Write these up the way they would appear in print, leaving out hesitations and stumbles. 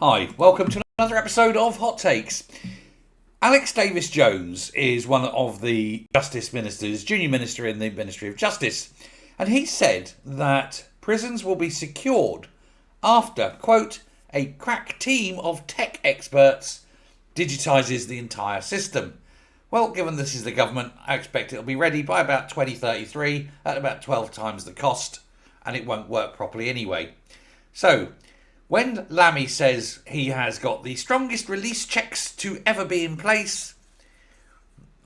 Hi, welcome to another episode of Hot Takes. Alex Davis-Jones is one of the Justice Ministers, junior minister in the Ministry of Justice, and he said that prisons will be secured after, quote, a crack team of tech experts digitises the entire system. Well, given this is the government, I expect it'll be ready by about 2033 at about 12 times the cost, and it won't work properly anyway. So, when Lammy says he has got the strongest release checks to ever be in place,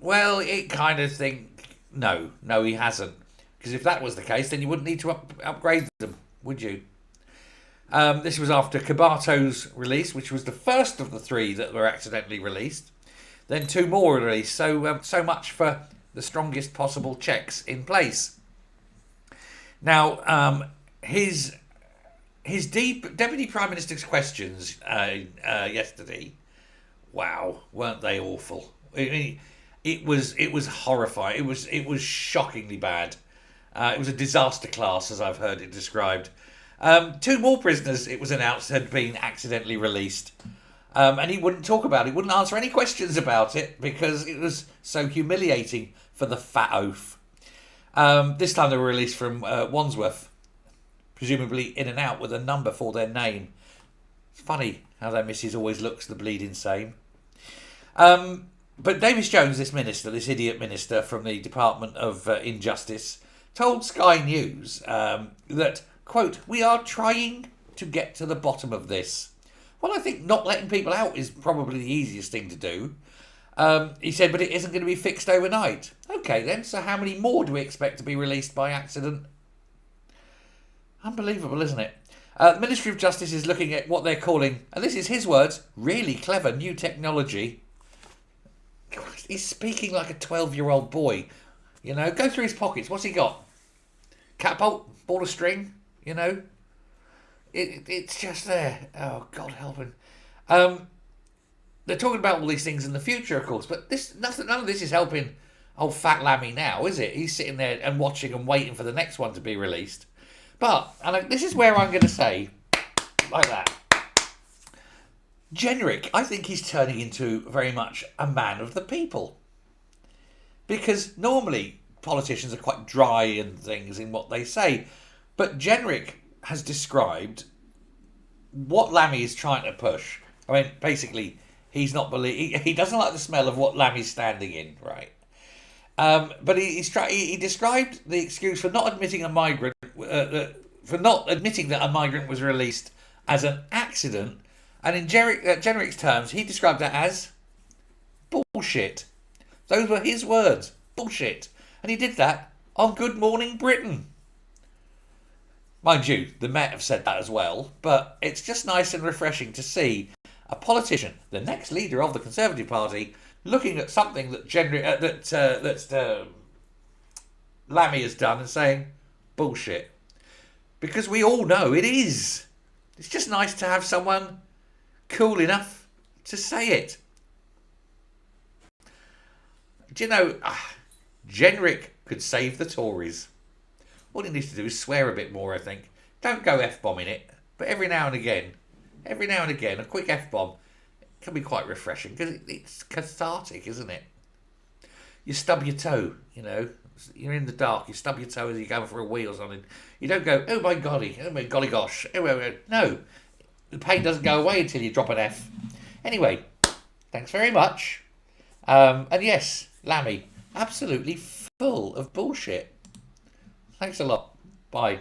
well, it kind of think, no, he hasn't. Because if that was the case, then you wouldn't need to upgrade them, would you? This was after Cabato's release, which was the first of the three that were accidentally released. Then two more were released. So much for the strongest possible checks in place. Now, his Deputy Prime Minister's questions yesterday, wow, weren't they awful? It was horrifying. It was shockingly bad. It was a disaster class, as I've heard it described. Two more prisoners, it was announced, had been accidentally released. And he wouldn't talk about it, he wouldn't answer any questions about it because it was so humiliating for the fat oaf. This time they were released from Wandsworth, presumably in and out with a number for their name. It's funny how their missus always looks the bleeding same. But Davis-Jones, this idiot minister from the Department of Injustice, told Sky News that, quote, we are trying to get to the bottom of this. Well, I think not letting people out is probably the easiest thing to do. He said, but it isn't going to be fixed overnight. Okay then, so how many more do we expect to be released by accident? Unbelievable, isn't it? The Ministry of Justice is looking at what they're calling, and this is his words, really clever new technology. He's speaking like a 12-year-old boy. You know, go through his pockets. What's he got? Catapult? Ball of string? You know? It's just there. Oh, God help him. They're talking about all these things in the future, of course, but none of this is helping old fat Lammy now, is it? He's sitting there and watching and waiting for the next one to be released. But, and this is where I'm going to say, like that, Jenrick, I think he's turning into very much a man of the people. Because normally politicians are quite dry and things in what they say. But Jenrick has described what Lammy is trying to push. I mean, basically, he doesn't like the smell of what Lammy's standing in, right? But he described the excuse for not admitting that a migrant was released as an accident, and in Jenrick's terms, he described that as bullshit. Those were his words, bullshit, and he did that on Good Morning Britain. Mind you, the Met have said that as well, but it's just nice and refreshing to see a politician, the next leader of the Conservative Party, looking at something that Lammy has done and saying, bullshit. Because we all know it is. It's just nice to have someone cool enough to say it. Do you know, Jenrick could save the Tories. All he needs to do is swear a bit more, I think. Don't go F-bombing it, but every now and again, a quick F-bomb can be quite refreshing because it's cathartic, isn't it? You stub your toe, you know. You're in the dark, you stub your toe as you're going for a wee or something. You don't go, oh my golly gosh. No, the pain doesn't go away until you drop an F. Anyway, thanks very much. And yes, Lammy, absolutely full of bullshit. Thanks a lot. Bye.